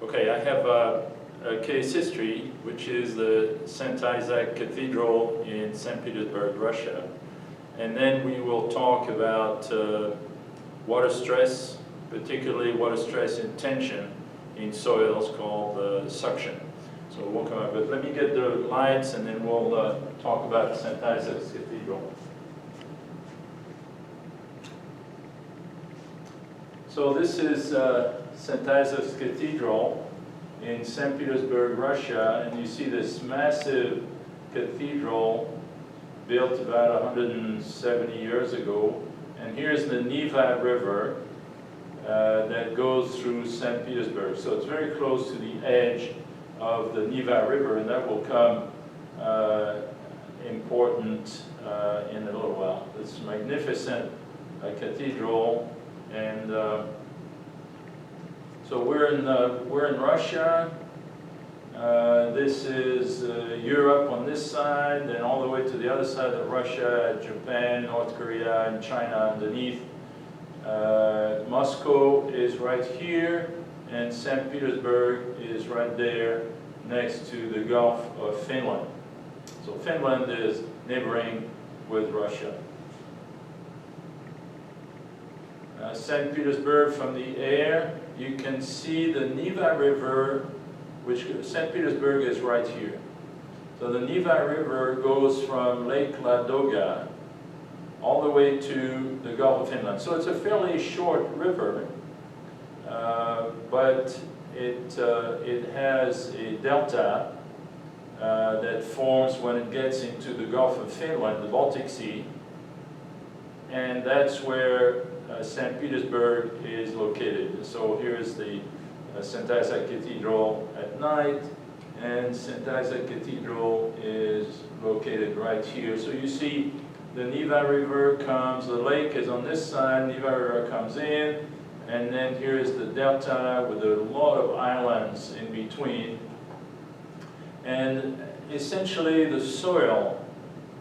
Okay, I have a case history, which is the St. Isaac Cathedral in St. Petersburg, Russia. And then we will talk about water stress, particularly water stress in tension in soils called suction. So we'll come up with, let me get the lights and then we'll talk about St. Isaac's Cathedral. So this is St. Isaac's Cathedral in St. Petersburg, Russia, and you see this massive cathedral built about 170 years ago. And here's the Neva River that goes through St. Petersburg. So it's very close to the edge of the Neva River, and that will come important in a little while. This magnificent cathedral. And so we're in Russia. This is Europe on this side, and all the way to the other side of Russia, Japan, North Korea, and China underneath. Moscow is right here, and St. Petersburg is right there next to the Gulf of Finland. So Finland is neighboring with Russia. St. Petersburg from the air, you can see the Neva River, which St. Petersburg is right here. So the Neva River goes from Lake Ladoga all the way to the Gulf of Finland. So it's a fairly short river, but it has a delta that forms when it gets into the Gulf of Finland, the Baltic Sea, and that's where St. Petersburg is located. So here's the St. Isaac Cathedral at night, and St. Isaac Cathedral is located right here. So you see the Neva River comes, the lake is on this side, Neva River comes in, and then here's the delta with a lot of islands in between. And essentially the soil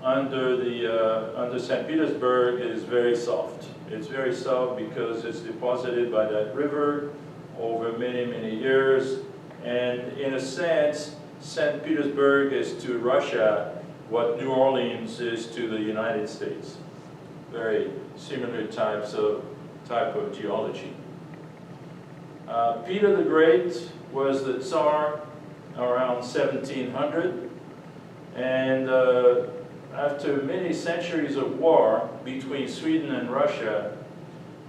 under St. Petersburg is very soft. It's very soft because it's deposited by that river over many, many years. And in a sense, St. Petersburg is to Russia what New Orleans is to the United States. Very similar type of geology. Peter the Great was the Tsar around 1700. And after many centuries of war between Sweden and Russia,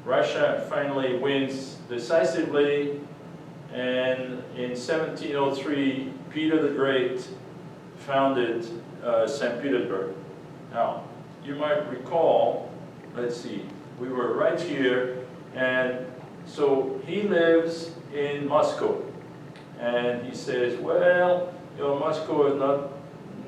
Russia finally wins decisively, and in 1703, Peter the Great founded St. Petersburg. Now, you might recall, let's see, we were right here, and so he lives in Moscow, and he says, well, you know, Moscow is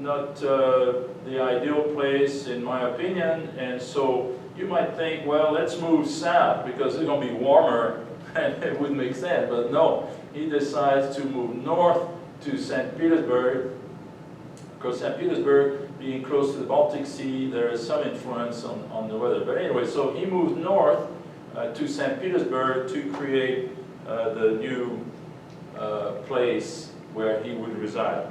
not the ideal place in my opinion, and so you might think, well, let's move south because it's going to be warmer and it would make sense, but no, he decides to move north to St. Petersburg, because St. Petersburg being close to the Baltic Sea, there is some influence on the weather. But anyway, so he moved north to St. Petersburg to create the new place where he would reside.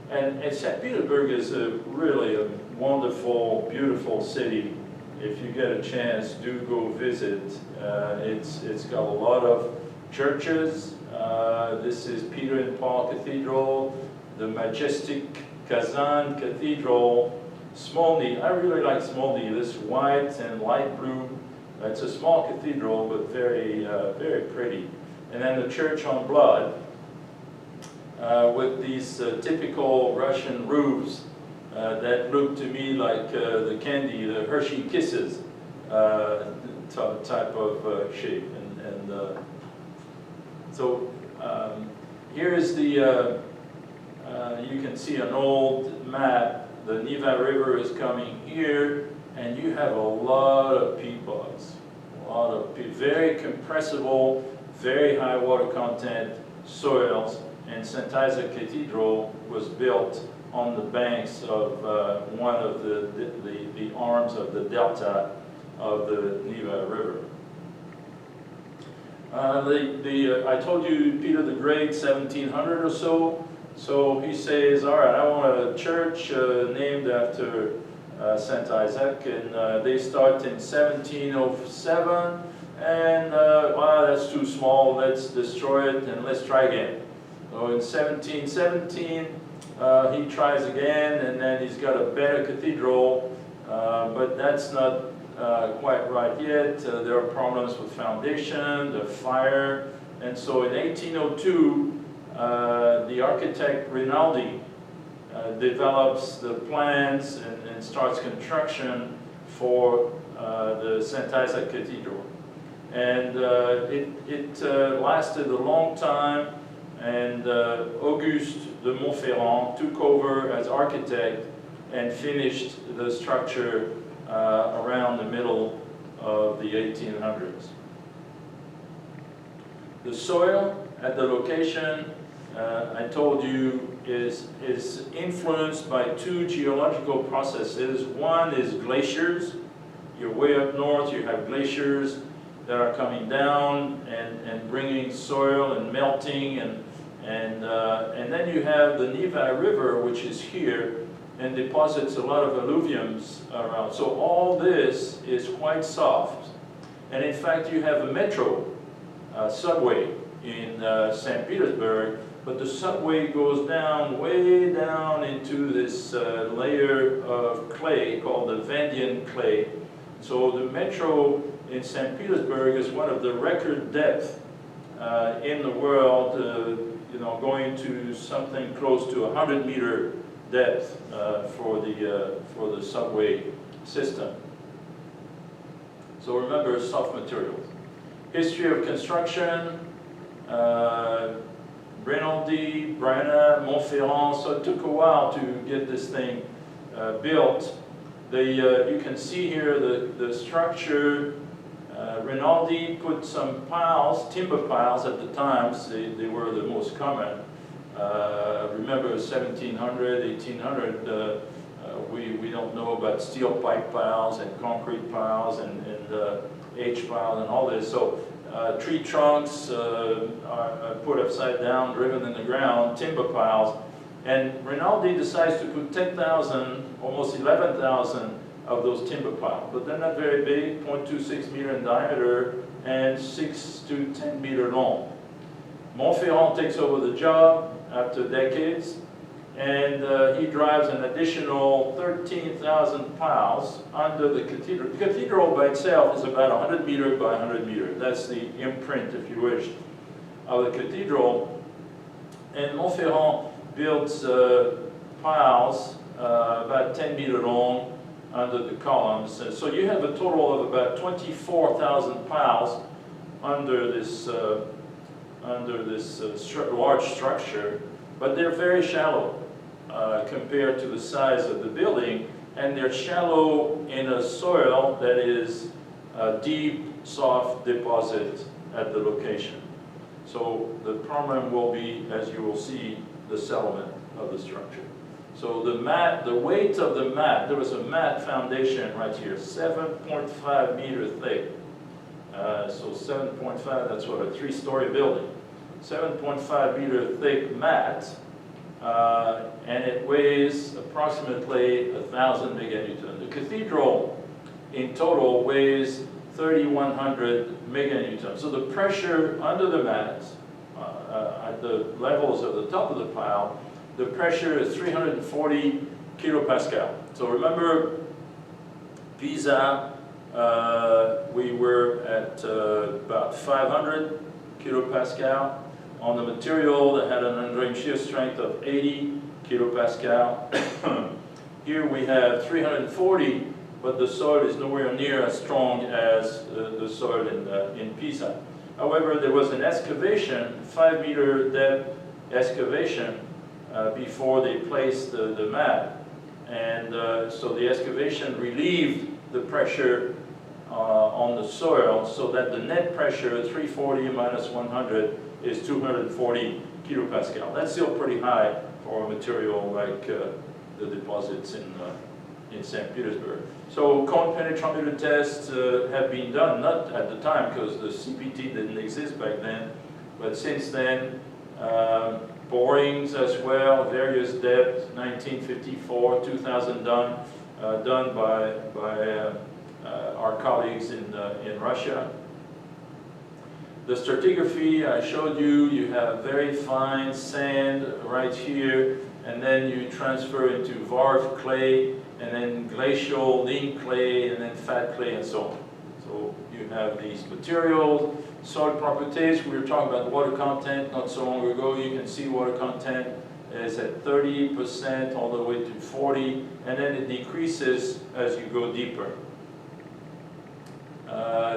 And St. Petersburg is really a wonderful, beautiful city. If you get a chance, do go visit. It's got a lot of churches. This is Peter and Paul Cathedral, the majestic Kazan Cathedral, Smolny. I really like Smolny, this white and light blue. It's a small cathedral, but very, very pretty. And then the Church on Blood, with these typical Russian roofs that look to me like the candy, the Hershey Kisses type of shape. So here is the, you can see an old map. The Neva River is coming here, and you have a lot of peat bogs, very compressible, very high water content soils. And St. Isaac Cathedral was built on the banks of one of the arms of the delta of the Neva River. I told you, Peter the Great, 1700 or so. So he says, all right, I want a church named after Saint Isaac, and they start in 1707, and wow, that's too small, let's destroy it and let's try again. So in 1717, he tries again, and then he's got a better cathedral, but that's not quite right yet. There are problems with foundation, the fire, and so in 1802, the architect Rinaldi develops the plans and starts construction for the St. Isaac Cathedral. And it lasted a long time, and Auguste de Montferrand took over as architect and finished the structure around the middle of the 1800s. The soil at the location, I told you, is influenced by two geological processes. One is glaciers. You're way up north, you have glaciers that are coming down and bringing soil and melting, and then you have the Neva River, which is here, and deposits a lot of alluviums around. So all this is quite soft. And in fact, you have a metro subway in St. Petersburg, but the subway goes down, way down into this layer of clay called the Vandian clay. So the metro in St. Petersburg is one of the record depth in the world, you know, going to something close to 100-meter depth for the subway system. So remember, soft materials. History of construction, Rinaldi, Briaud, Montferrand. So it took a while to get this thing built. You can see here the structure. Rinaldi put some piles, timber piles at the time. They were the most common. Remember 1700, 1800, we don't know about steel pipe piles and concrete piles and H piles and all this. So tree trunks are put upside down, driven in the ground, timber piles. And Rinaldi decides to put 10,000, almost 11,000 of those timber piles. But they're not very big, 0.26 meter in diameter and 6 to 10 meter long. Montferrand takes over the job after decades, and he drives an additional 13,000 piles under the cathedral. The cathedral by itself is about 100 meter by 100 meter. That's the imprint, if you wish, of the cathedral. And Montferrand builds piles about 10 meter long under the columns. And so you have a total of about 24,000 piles under this large structure, but they're very shallow compared to the size of the building, and they're shallow in a soil that is a deep, soft deposit at the location. So the problem will be, as you will see, the settlement of the structure. So the weight of the mat, there was a mat foundation right here, 7.5 meter thick. So 7.5, that's what, a 3-story building. 7.5 meter thick mat, and it weighs approximately 1,000 meganewton. The cathedral in total weighs 3,100 meganewton. So the pressure under the mat, at the levels of the top of the pile, the pressure is 340 kilopascal. So remember, Pisa, we were at about 500 kilopascal on the material that had an underlying shear strength of 80 kilopascal. Here we have 340, but the soil is nowhere near as strong as the soil in Pisa. However, there was an excavation, 5-meter depth excavation, before they placed the mat. And so the excavation relieved the pressure on the soil, so that the net pressure, 340 minus 100, is 240 kilopascal. That's still pretty high for a material like the deposits in St. Petersburg. So cone penetrometer tests have been done, not at the time because the CPT didn't exist back then, but since then, borings as well, various depths, 1954, 2000 done by our colleagues in Russia. The stratigraphy I showed you, you have very fine sand right here, and then you transfer into varve clay, and then glacial, lean clay, and then fat clay, and so on. So you have these materials, soil properties. We were talking about water content not so long ago. You can see water content is at 30% all the way to 40%, and then it decreases as you go deeper.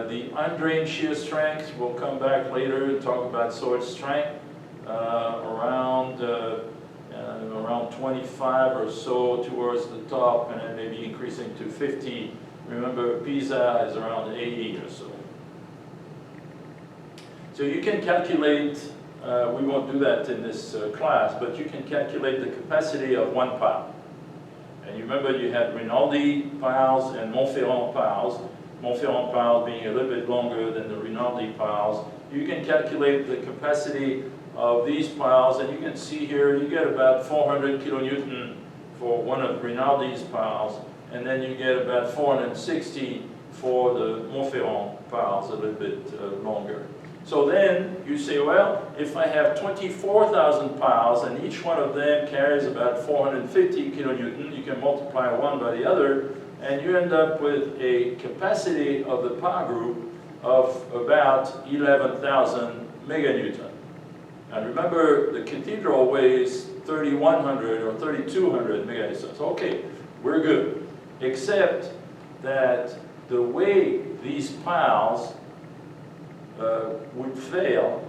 The undrained shear strength, we'll come back later and talk about soil strength, around 25 or so towards the top, and then maybe increasing to 50. Remember, Pisa is around 80 or so. So you can calculate, we won't do that in this class, but you can calculate the capacity of one pile. And you remember you had Rinaldi piles and Montferrand piles. Montferrand piles being a little bit longer than the Rinaldi piles. You can calculate the capacity of these piles, and you can see here you get about 400 kilonewton for one of Rinaldi's piles, and then you get about 460 for the Montferrand piles, a little bit longer. So then you say, well, if I have 24,000 piles and each one of them carries about 450 kilonewton, you can multiply one by the other, and you end up with a capacity of the pile group of about 11,000 meganewton. And remember, the cathedral weighs 3,100 or 3,200 meganewtons. Okay, we're good. Except that the way these piles would fail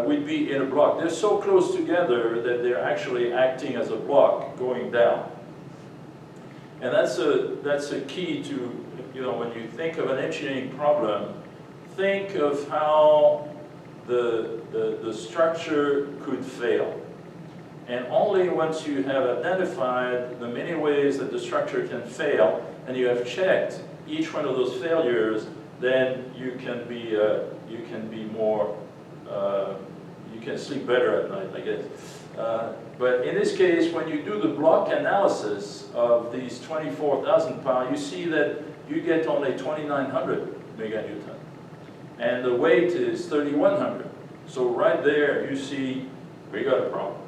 would be in a block. They're so close together that they're actually acting as a block going down. And that's a key to, when you think of an engineering problem, think of how the structure could fail. And only once you have identified the many ways that the structure can fail, and you have checked each one of those failures, then you can be more, you can sleep better at night, I guess. But in this case, when you do the block analysis of these 24,000 piles, you see that you get only 2,900 meganewton. And the weight is 3,100. So right there, you see we got a problem.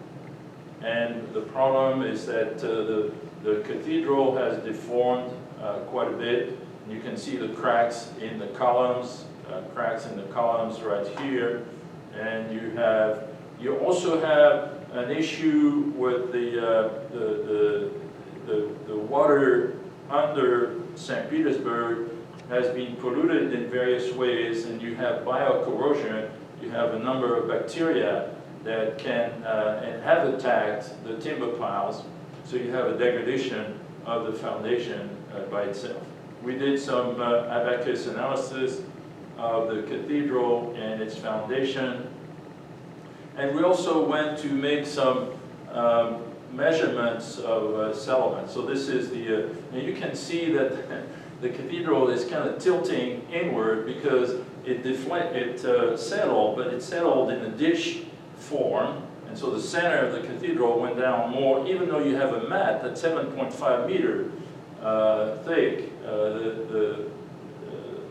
And the problem is that the cathedral has deformed quite a bit. You can see the cracks in the columns right here. And you also have an issue with the water under St. Petersburg has been polluted in various ways, and you have biocorrosion. You have a number of bacteria that can and have attacked the timber piles, so you have a degradation of the foundation by itself. We did some abacus analysis of the cathedral and its foundation, and we also went to make some measurements of settlement. So this is the, and you can see that the cathedral is kind of tilting inward because it settled, but it settled in a dish form, and so the center of the cathedral went down more, even though you have a mat that's 7.5 meter thick. The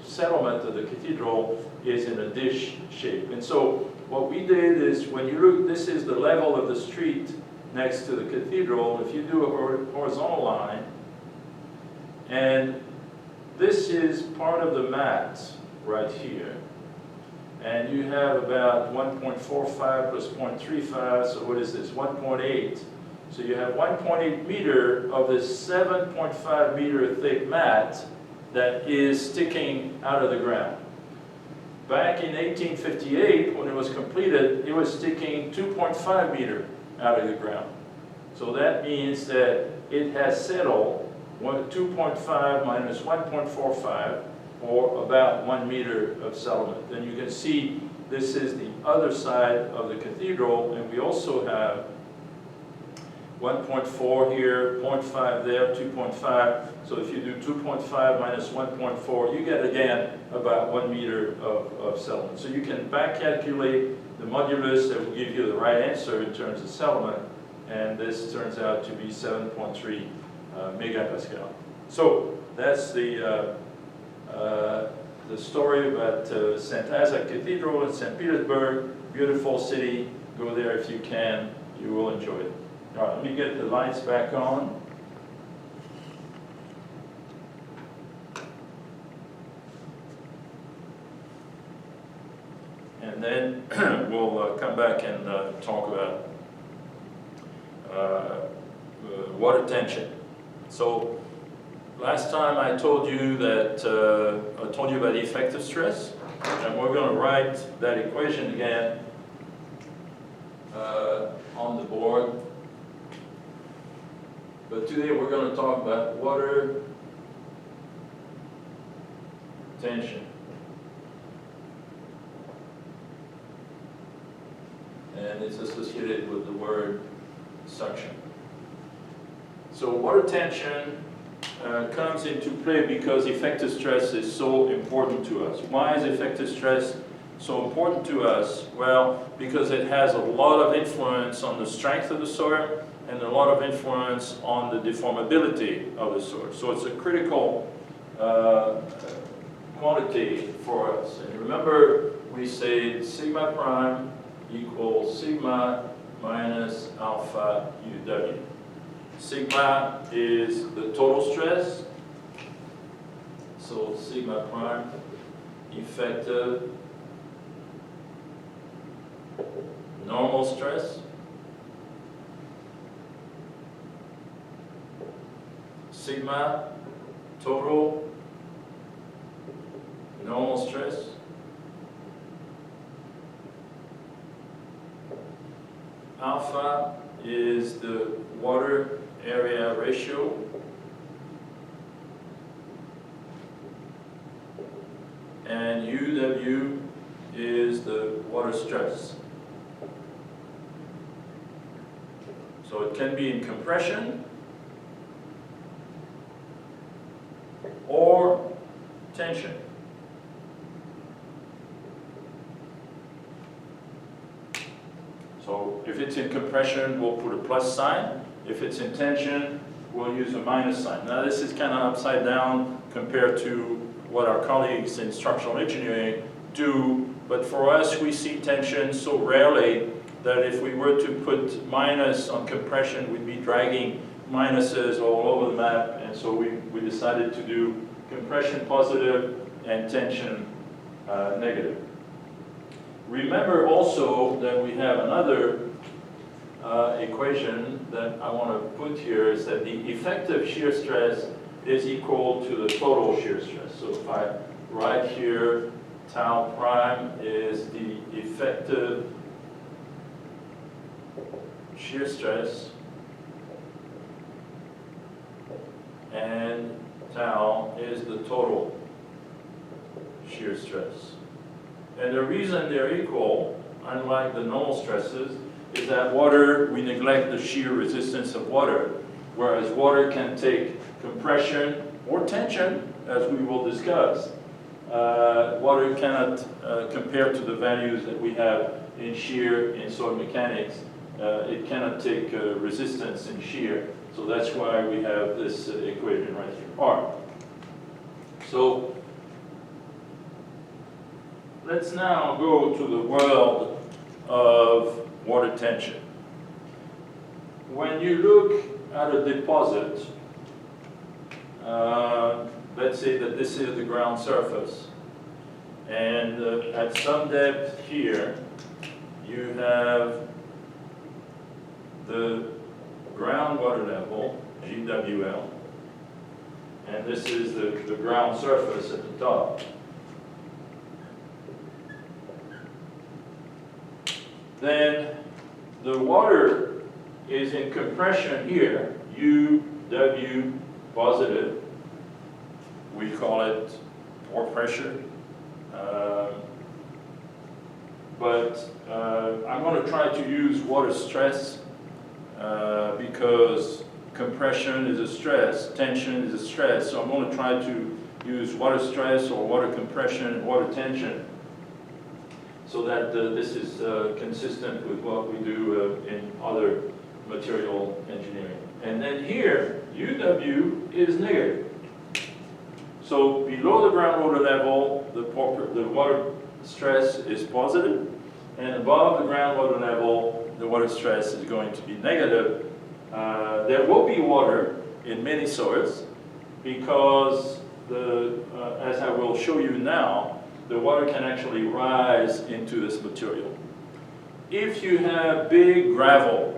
settlement of the cathedral is in a dish shape. And so what we did is, when you look, this is the level of the street next to the cathedral. If you do a horizontal line, and this is part of the mat right here, and you have about 1.45 plus 0.35, so what is this, 1.8. So you have 1.8 meter of this 7.5 meter thick mat that is sticking out of the ground. Back in 1858, when it was completed, it was sticking 2.5 meter out of the ground. So that means that it has settled 2.5 minus 1.45, or about 1 meter of settlement. And you can see this is the other side of the cathedral, and we also have 1.4 here, 0.5 there, 2.5. So if you do 2.5 minus 1.4, you get again about 1 meter of settlement. So you can back calculate the modulus that will give you the right answer in terms of settlement, and this turns out to be 7.3 megapascal. So that's the story about St. Isaac Cathedral in St. Petersburg. Beautiful city. Go there if you can. You will enjoy it. All right, let me get the lights back on. And then we'll come back and talk about water tension. So last time I told you that I told you about effective stress, and we're going to write that equation again on the board. But today we're going to talk about water tension. And it's associated with the word suction. So water tension comes into play because effective stress is so important to us. Why is effective stress so important to us? Well, because it has a lot of influence on the strength of the soil and a lot of influence on the deformability of the soil. So it's a critical quantity for us. And remember, we say sigma prime equals sigma minus alpha UW. Sigma is the total stress, so sigma prime, effective normal stress, sigma total normal stress, alpha is the water area ratio, and UW is the water stress. So it can be in compression or tension. So if it's in compression, we'll put a plus sign. If it's in tension, we'll use a minus sign. Now this is kind of upside down compared to what our colleagues in structural engineering do, but for us we see tension so rarely that if we were to put minus on compression, we'd be dragging minuses all over the map, and so we decided to do compression positive and tension negative. Remember also that we have another equation that I want to put here, is that the effective shear stress is equal to the total shear stress. So if I write here tau prime is the effective shear stress, and tau is the total shear stress. And the reason they're equal, unlike the normal stresses, is that water, we neglect the shear resistance of water, whereas water can take compression or tension, as we will discuss. Water cannot compare to the values that we have in shear in soil mechanics. It cannot take resistance in shear, so that's why we have this equation right here. All right. So let's now go to the world of water tension. When you look at a deposit, let's say that this is the ground surface, and at some depth here, you have the groundwater level, GWL, and this is the ground surface at the top. Then the water is in compression here, UW positive. We call it pore pressure. But I'm going to try to use water stress because compression is a stress, tension is a stress. So I'm going to try to use water stress or water compression and water tension so that this is consistent with what we do in other material engineering. And then here, UW is negative. So below the groundwater level, the water stress is positive, and above the groundwater level, the water stress is going to be negative. There will be water in many soils because, as I will show you now, the water can actually rise into this material. If you have big gravel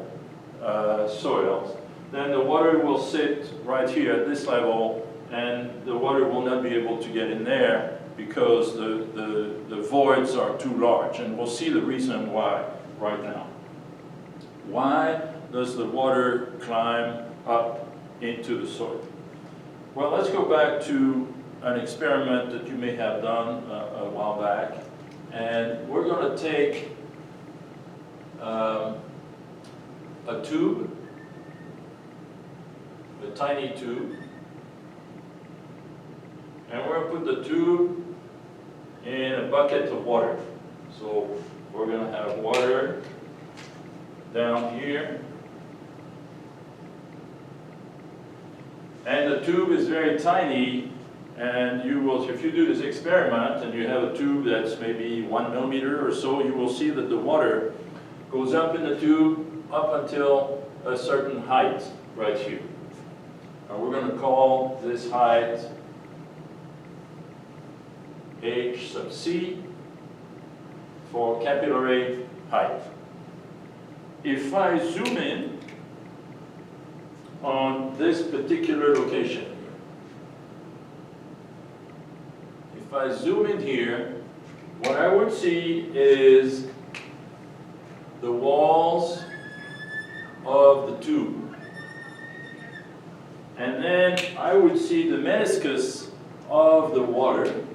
soils, then the water will sit right here at this level, and the water will not be able to get in there because the voids are too large. And we'll see the reason why right now. Why does the water climb up into the soil? Well, let's go back to an experiment that you may have done a while back. And we're going to take a tube, a tiny tube, and we're going to put the tube in a bucket of water. So we're going to have water down here. And the tube is very tiny, and you will, if you do this experiment and you have a tube that's maybe 1 millimeter or so, you will see that the water goes up in the tube up until a certain height right here. And we're going to call this height H sub C for capillary height. If I zoom in on this particular location, if I zoom in here, what I would see is the walls of the tube. And then I would see the meniscus of the water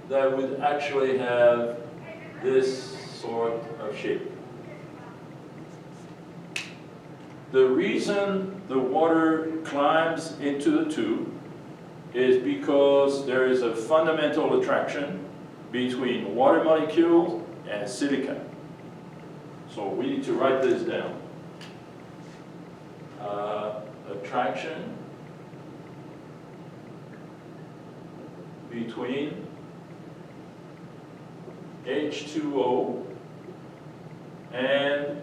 that would actually have this sort of shape. The reason the water climbs into the tube is because there is a fundamental attraction between water molecules and silica. So we need to write this down. Attraction between H2O and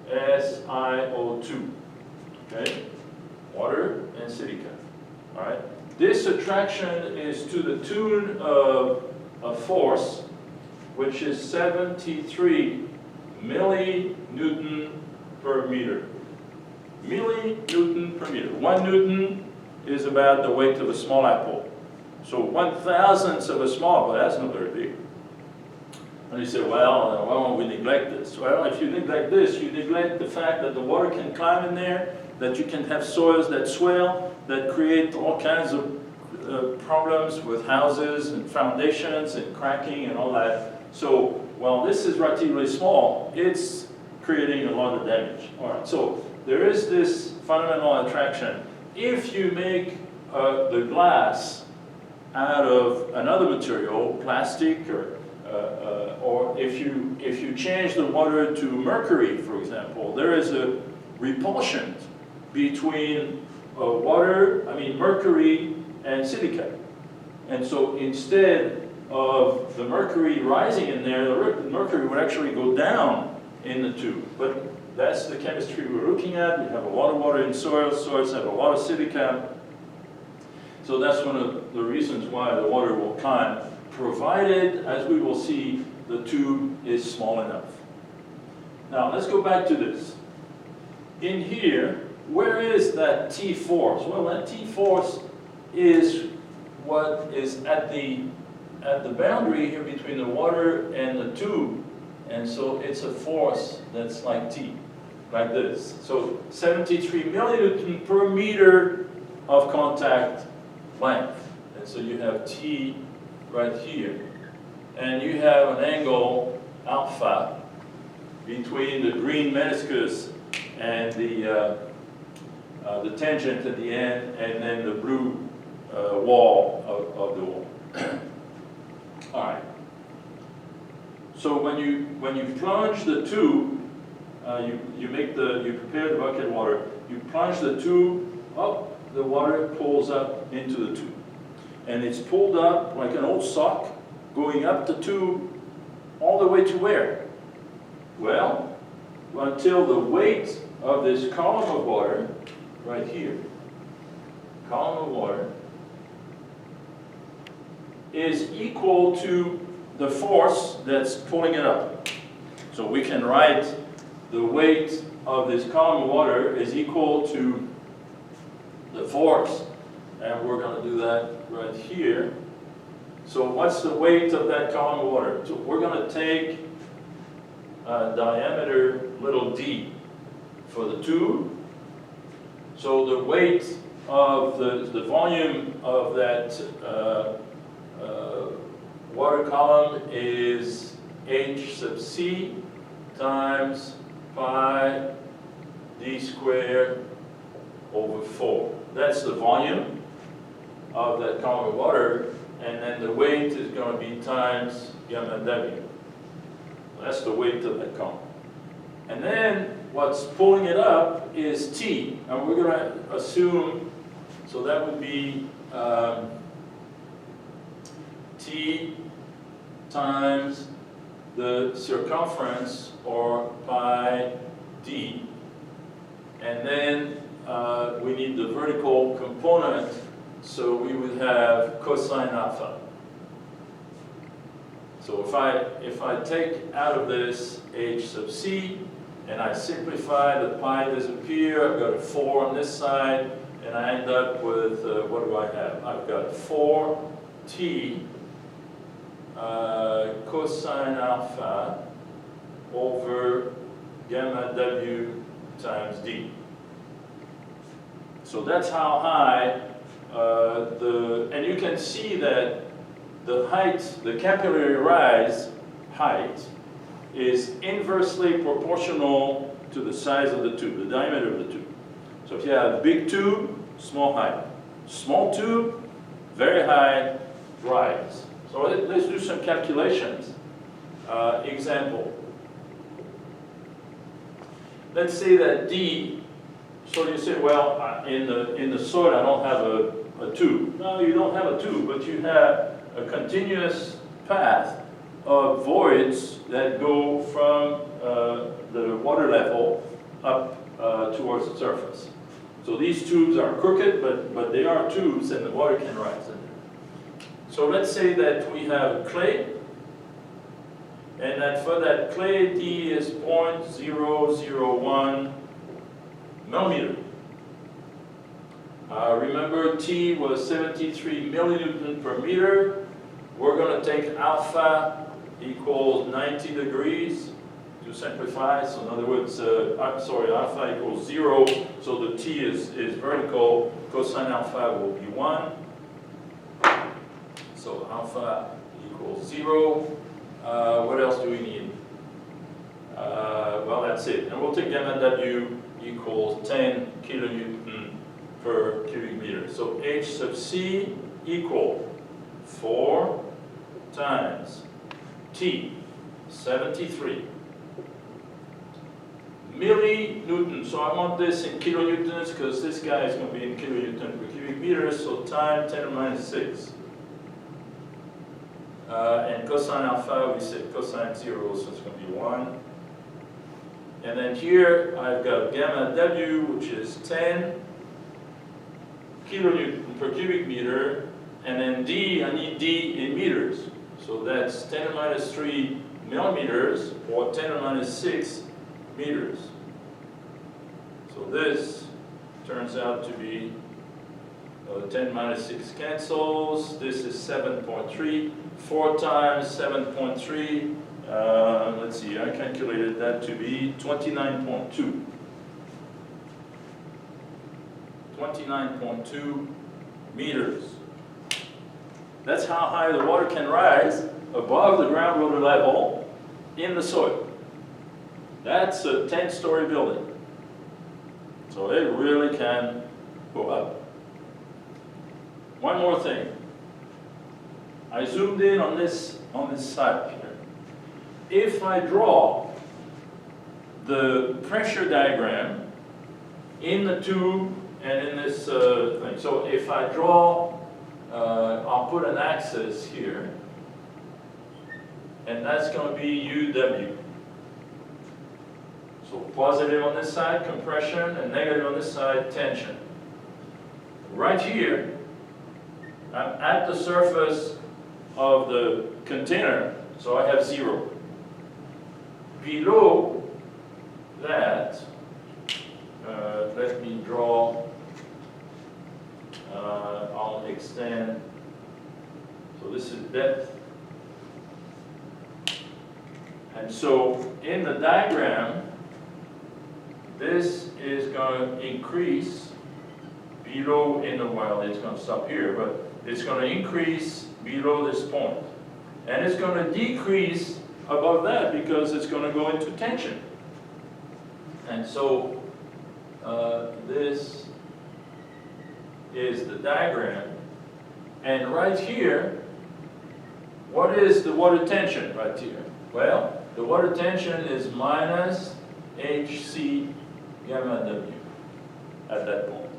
SiO2, okay? Water and silica, all right? This attraction is to the tune of a force which is 73 millinewton per meter. Millinewton per meter. 1 newton is about the weight of a small apple. So 1,000th of a small apple, that's not very big. And you say, well, why won't we neglect this? Well, if you neglect this, you neglect the fact that the water can climb in there, that you can have soils that swell, that create all kinds of problems with houses and foundations and cracking and all that. So, well, this is relatively small. It's creating a lot of damage. All right, so there is this fundamental attraction. If you make the glass out of another material, plastic, or if you change the water to mercury, for example, there is a repulsion between mercury and silica. And so instead of the mercury rising in there, the mercury would actually go down in the tube. But that's the chemistry we're looking at. We have a lot of water in soils. Soils have a lot of silica. So that's one of the reasons why the water will climb, provided, as we will see, the tube is small enough. Now, let's go back to this. In here, where is that T force? Well, that T force is what is at the boundary here between the water and the tube. And so it's a force that's like T, like this. So 73 millinewton per meter of contact length. And so you have T right here. And you have an angle alpha between the green meniscus and the tangent at the end, and then the blue wall of the wall. All right. So when you plunge the tube, you prepare the bucket of water. You plunge the tube up. The water pulls up into the tube, and it's pulled up like an old sock, going up the tube all the way to where? Well, until the weight of this column of water, right here, column of water, is equal to the force that's pulling it up. So we can write the weight of this column of water is equal to the force, and we're going to do that right here. So what's the weight of that column of water? So we're going to take diameter little d for the tube. So the weight of the volume of that water column is h sub c times pi d squared over 4. That's the volume of that column of water, and then the weight is going to be times gamma w. That's the weight of that column. And then what's pulling it up is T, and we're going to assume, so that would be T times the circumference, or pi d, and then we need the vertical component, so we would have cosine alpha. So if I take out of this h sub c, and I simplify, the pi disappear, I've got a 4 on this side, and I end up with, what do I have? I've got 4t cosine alpha over gamma w times d. So that's how high and you can see that the height, the capillary rise height, is inversely proportional to the size of the tube, the diameter of the tube. So if you have a big tube, small height. Small tube, very high rise. So let's do some calculations. Example. Let's say that D, so you say, well, in the soil I don't have a tube. No, you don't have a tube, but you have a continuous path of voids that go from the water level up towards the surface. So these tubes are crooked, but they are tubes, and the water can rise in there. So let's say that we have clay, and that for that clay, D is 0.001 millimeter. Remember, T was 73 milliliters per meter. We're going to take alpha equals 90 degrees to simplify. So in other words, alpha equals 0. So the T is vertical. Cosine alpha will be 1. So alpha equals 0. What else do we need? Well, that's it. And we'll take gamma W equals 10 kilonewton per cubic meter. So H sub C equal 4 times T, 73 millinewton. So I want this in kilonewtons because this guy is going to be in kilonewton per cubic meter. So time 10 to the minus 6. And cosine alpha, we said cosine 0, so it's going to be 1. And then here I've got gamma W, which is 10 kilonewton per cubic meter. And then D, I need D in meters. So that's 10 to the minus 3 millimeters, or 10 to the minus 6 meters. So this turns out to be 10 minus 6 cancels. This is 7.3. 4 times 7.3. Let's see, I calculated that to be 29.2. 29.2 meters. That's how high the water can rise above the groundwater level in the soil. That's a 10-story building. So it really can go up. One more thing. I zoomed in on this side here. If I draw the pressure diagram in the tube and in this thing, so if I draw, I'll put an axis here, and that's going to be UW. So positive on this side, compression, and negative on this side, tension. Right here, I'm at the surface of the container, so I have 0. Below that, let me draw, I'll extend, so this is depth. And so in the diagram, this is going to increase below in the well, it's going to stop here, but it's going to increase below this point. And it's going to decrease above that because it's going to go into tension. And so this is the diagram. And right here, what is the water tension right here? Well, the water tension is minus HC gamma W at that point.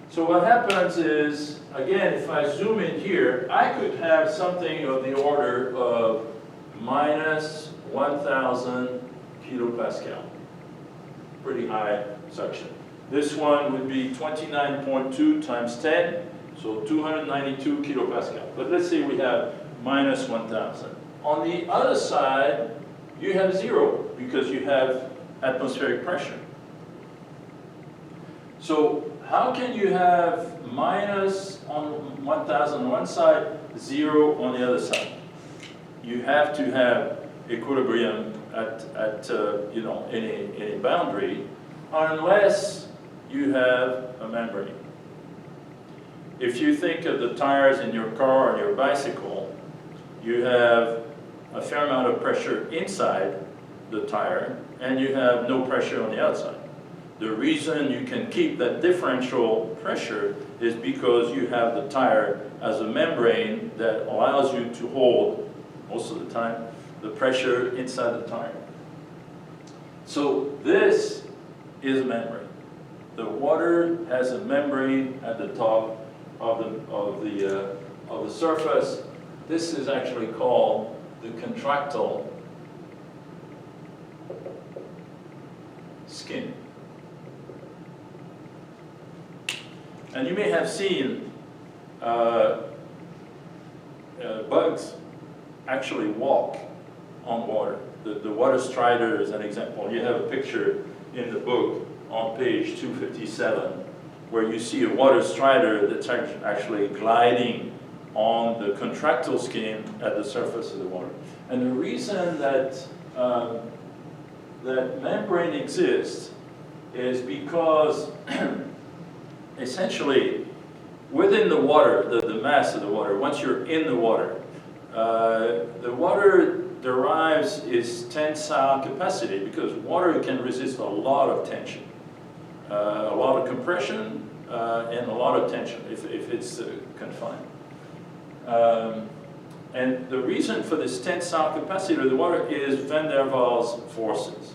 So what happens is, again, if I zoom in here, I could have something of the order of minus 1,000 kilopascal. Pretty high suction. This one would be 29.2 times 10, so 292 kilopascal. But let's say we have minus 1,000. On the other side, you have 0 because you have atmospheric pressure. So how can you have minus on 1,000 on one side, 0 on the other side? You have to have equilibrium at any boundary, unless you have a membrane. If you think of the tires in your car or your bicycle, you have a fair amount of pressure inside the tire, and you have no pressure on the outside. The reason you can keep that differential pressure is because you have the tire as a membrane that allows you to hold, most of the time, the pressure inside the tire. So this is a membrane. The water has a membrane at the top of the surface. This is actually called the contractile skin. And you may have seen bugs actually walk on water. The water strider is an example. You have a picture in the book on page 257 where you see a water strider that's actually gliding on the contractile skin at the surface of the water. And the reason that that membrane exists is because essentially within the water, the mass of the water, once you're in the water derives its tensile capacity because water can resist a lot of tension, a lot of compression, and a lot of tension if it's confined. And the reason for this tensile capacity of the water is van der Waals forces.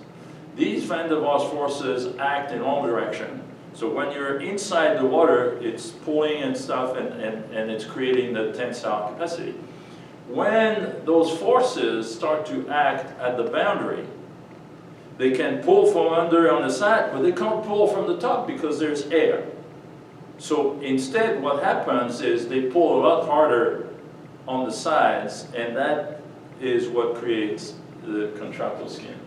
These van der Waals forces act in all directions. So when you're inside the water, it's pulling and stuff, and it's creating the tensile capacity. When those forces start to act at the boundary, they can pull from under on the side, but they can't pull from the top because there's air. So instead, what happens is they pull a lot harder on the sides, and that is what creates the contractile skin.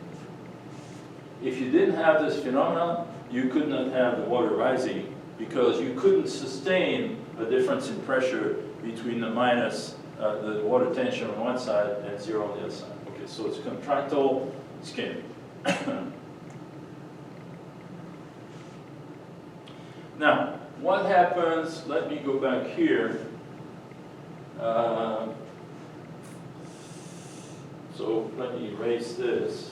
If you didn't have this phenomenon, you could not have the water rising because you couldn't sustain a difference in pressure between the water tension on one side and 0 on the other side. Okay, so it's contractile skin. Now, what happens, let me go back here. So let me erase this.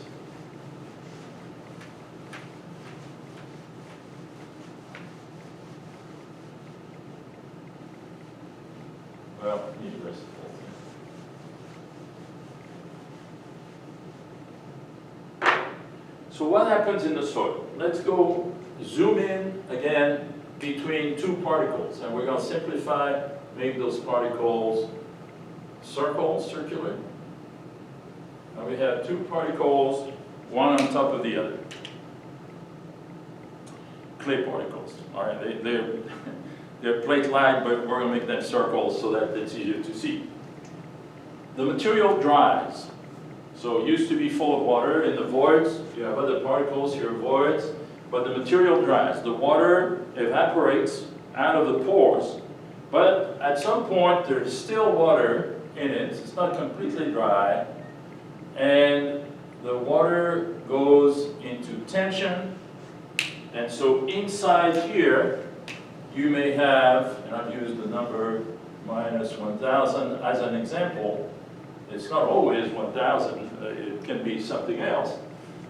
So what happens in the soil? Let's go zoom in again between two particles, and we're going to simplify, make those particles circular. And we have two particles, one on top of the other. Clay particles. All right, they're plate-like, but we're going to make them circles so that it's easier to see. The material dries. So it used to be full of water. In the voids, you have other particles, here are voids, but the material dries. The water evaporates out of the pores, but at some point there's still water in it. It's not completely dry, and the water goes into tension, and so inside here you may have, and I've used the number minus 1,000 as an example. It's not always 1,000, it can be something else.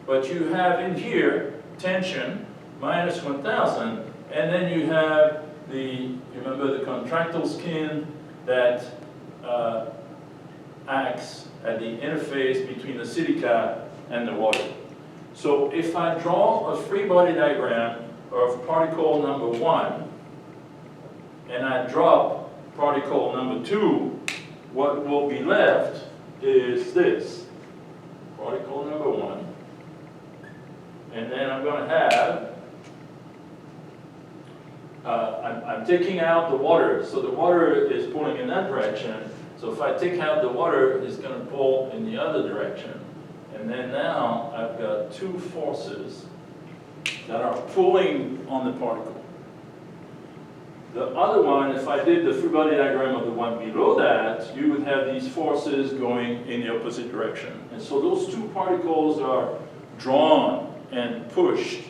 But you have in here tension, minus 1,000, and then you have you remember the contractile skin that acts at the interface between the silica and the water. So if I draw a free body diagram of particle number 1, and I drop particle number 2, what will be left is this, particle number 1, and then I'm going to have, I'm taking out the water, so the water is pulling in that direction, so if I take out the water, it's going to pull in the other direction, and then now I've got two forces that are pulling on the particle. The other one, if I did the free body diagram of the one below that, you would have these forces going in the opposite direction. And so those two particles are drawn and pushed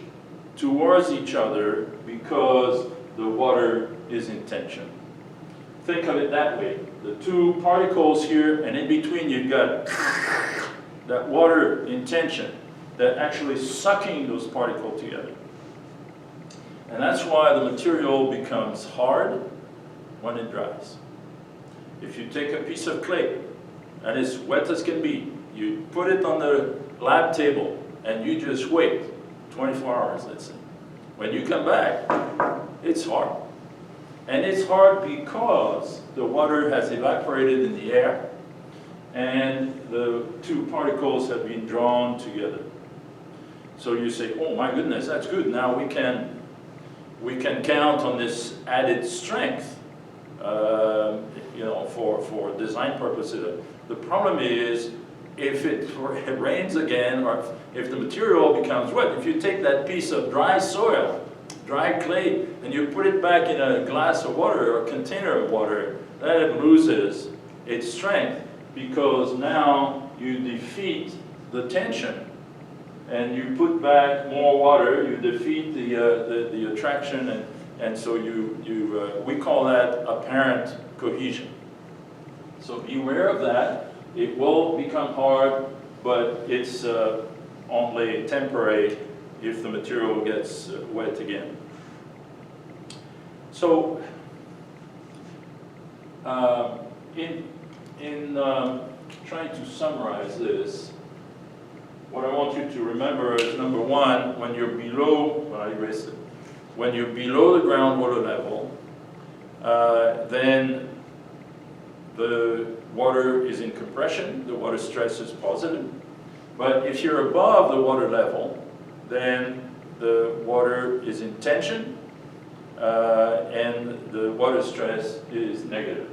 towards each other because the water is in tension. Think of it that way. The two particles here, and in between you've got that water in tension that actually sucking those particles together. And that's why the material becomes hard when it dries. If you take a piece of clay, and it's wet as can be, you put it on the lab table, and you just wait 24 hours, let's say. When you come back, it's hard. And it's hard because the water has evaporated in the air, and the two particles have been drawn together. So you say, oh my goodness, that's good. Now we can count on this added strength, for design purposes. The problem is, if it rains again, or if the material becomes wet, if you take that piece of dry soil, dry clay, and you put it back in a glass of water or a container of water, then it loses its strength because now you defeat the tension. And you put back more water, you defeat the attraction, and so we call that apparent cohesion. So beware of that. It will become hard, but it's only temporary if the material gets wet again. So in trying to summarize this, what I want you to remember is, number one, when you're below, when you're below the groundwater level, then the water is in compression, the water stress is positive. But if you're above the water level, then the water is in tension, and the water stress is negative.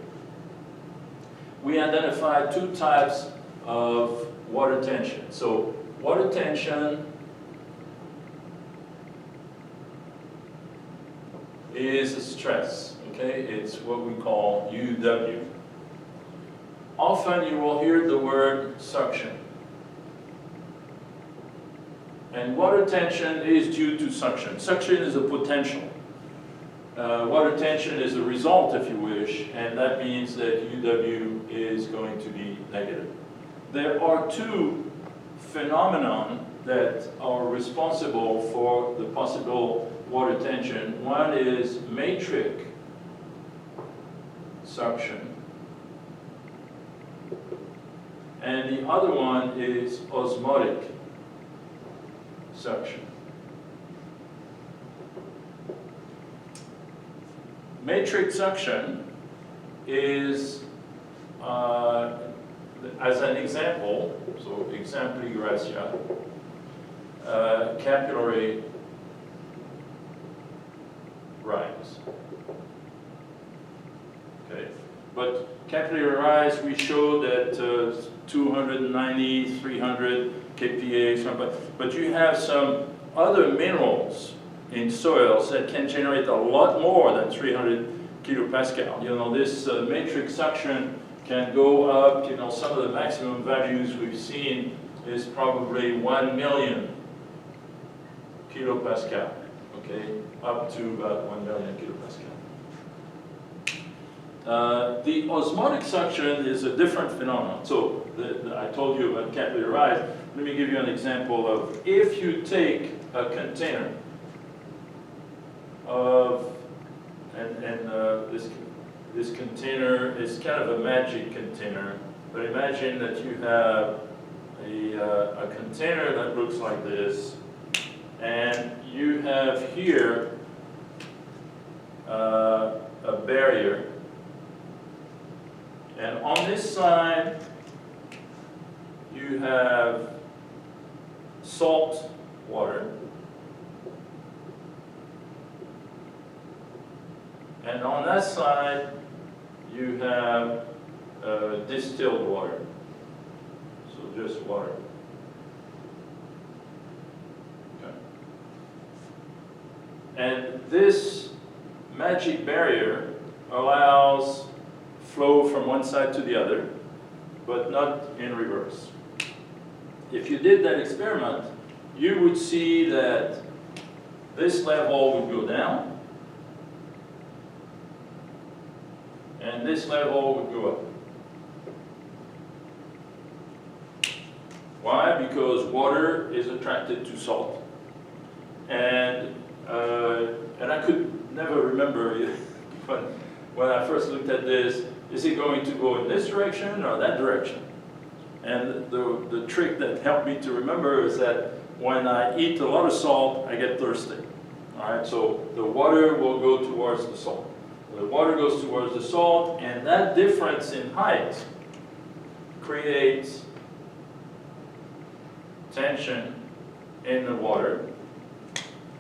We identified two types of water tension. So water tension is a stress, okay? It's what we call UW. Often you will hear the word suction. And water tension is due to suction. Suction is a potential. Water tension is a result, if you wish, and that means that UW is going to be negative. There are two phenomena that are responsible for the possible water tension. One is matrix suction, and the other one is osmotic suction. Matrix suction is, as an example, so exempli gratia, capillary rise. Okay, but capillary rise, we showed that 290, 300 kPa, but you have some other minerals in soils that can generate a lot more than 300 kilopascal. You know, this matrix suction can go up, you know, some of the maximum values we've seen is probably 1 million kilopascal, okay, up to about 1 million kilopascal. The osmotic suction is a different phenomenon. So I told you about capillary rise. Let me give you an example of if you take a container of, this container is kind of a magic container, but imagine that you have a container that looks like this, and you have here a barrier, and on this side you have salt water, and on that side you have distilled water, so just water. Okay. And this magic barrier allows flow from one side to the other, but not in reverse. If you did that experiment, you would see that this level would go down, and this level would go up. Why? Because water is attracted to salt. And I could never remember when I first looked at this, is it going to go in this direction or that direction? And the trick that helped me to remember is that when I eat a lot of salt, I get thirsty. All right, so the water will go towards the salt. The water goes towards the salt, and that difference in height creates tension in the water,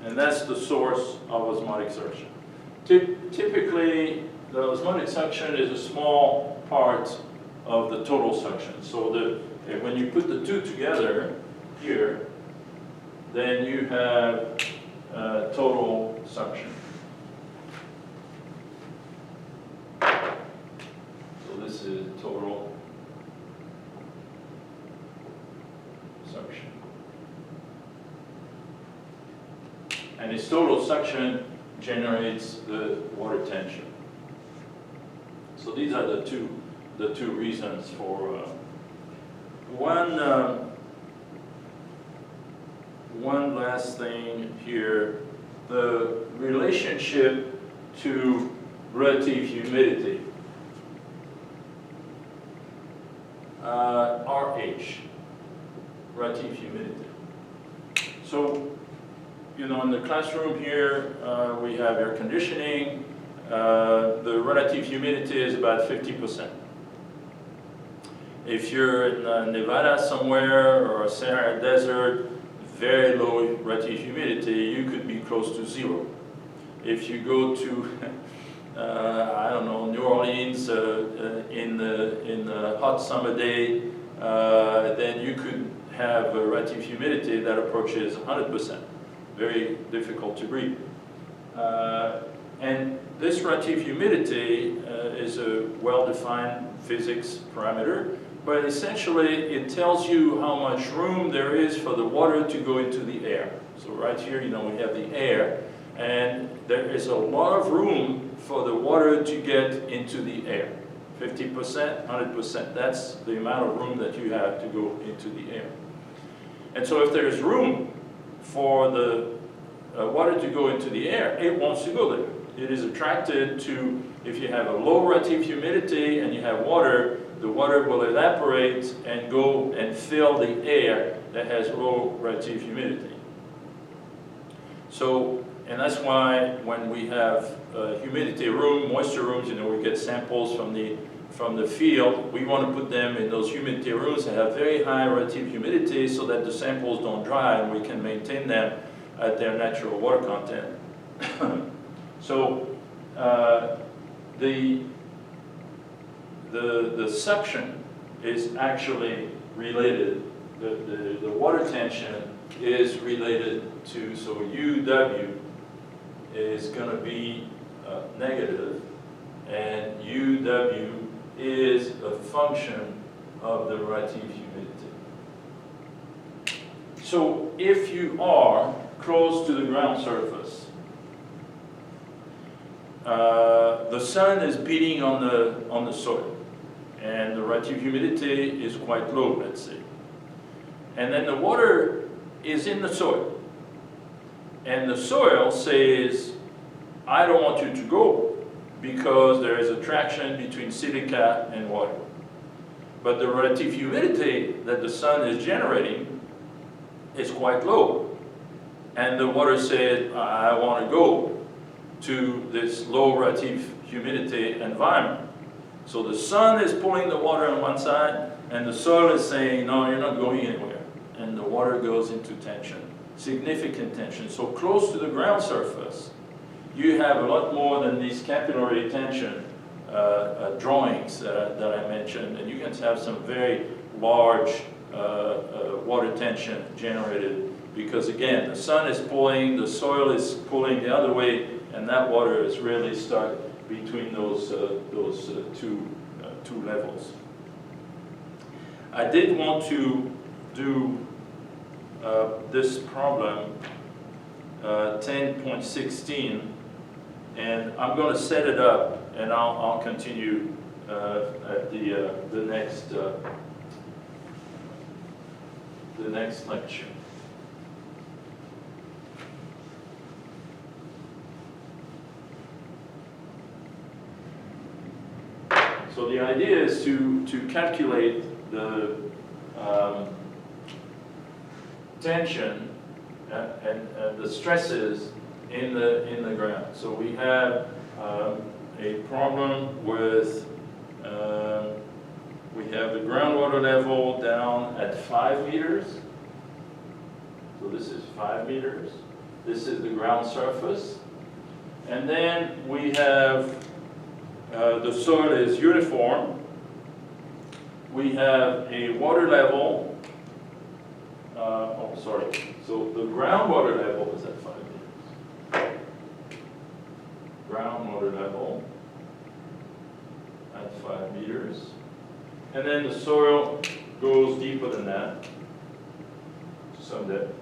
and that's the source of osmotic suction. Typically, the osmotic suction is a small part of the total suction. So when you put the two together here, then you have total suction. So this is total suction. And this total suction generates the water tension. So these are the two reasons for one last thing here, the relationship to relative humidity. RH, relative humidity. So, you know, in the classroom here, we have air conditioning. The relative humidity is about 50%. If you're in Nevada somewhere or a Sahara Desert, very low relative humidity, you could be close to zero. If you go to, I don't know, New Orleans in the hot summer day, then you could have a relative humidity that approaches 100%. Very difficult to breathe. And this relative humidity is a well-defined physics parameter, but essentially it tells you how much room there is for the water to go into the air. So right here, you know, we have the air, and there is a lot of room for the water to get into the air. 50%, 100%, that's the amount of room that you have to go into the air. And so if there's room for the water to go into the air, it wants to go there. It is attracted to, if you have a low relative humidity and you have water, the water will evaporate and go and fill the air that has low relative humidity. So, and that's why when we have humidity room, moisture rooms, we get samples from the field, we want to put them in those humidity rooms that have very high relative humidity so that the samples don't dry and we can maintain them at their natural water content. So the suction is actually related, the water tension is related to, so UW is going to be negative, and UW is a function of the relative humidity. So if you are close to the ground surface, the sun is beating on the soil, and the relative humidity is quite low, let's say. And then the water is in the soil, and the soil says, I don't want you to go because there is attraction between silica and water. But the relative humidity that the sun is generating is quite low, and the water said, I want to go to this low relative humidity environment. So the sun is pulling the water on one side, and the soil is saying, no, you're not going anywhere. And the water goes into tension, significant tension. So close to the ground surface, you have a lot more than these capillary tension drawings that I mentioned, and you can have some very large water tension generated because, again, the sun is pulling, the soil is pulling the other way, and that water is really stuck between those two levels. I did want to do this problem 10.16, and I'm going to set it up, and I'll continue at the next lecture. So the idea is to calculate the tension and the stresses in the ground. So we have a problem with we have the groundwater level down at 5 meters. So this is 5 meters. This is the ground surface, and then we have the soil is uniform. We have a water level. So the groundwater level is at 5 meters. Groundwater level at 5 meters. And then the soil goes deeper than that, to some depth.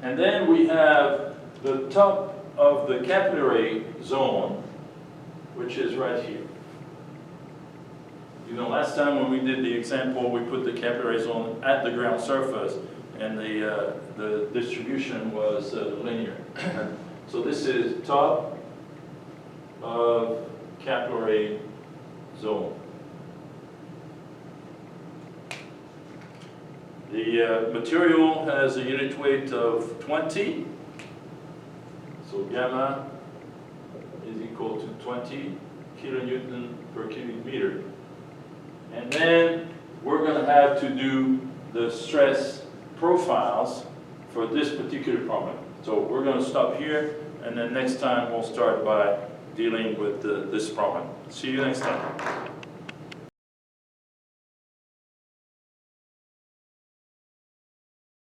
And then we have the top of the capillary zone, which is right here. Last time when we did the example, we put the capillary zone at the ground surface, and the distribution was linear. So this is top of capillary zone. The material has a unit weight of 20. So gamma is equal to 20 kilonewton per cubic meter. And then we're going to have to do the stress profiles for this particular problem. So we're going to stop here, and then next time we'll start by dealing with this problem. See you next time.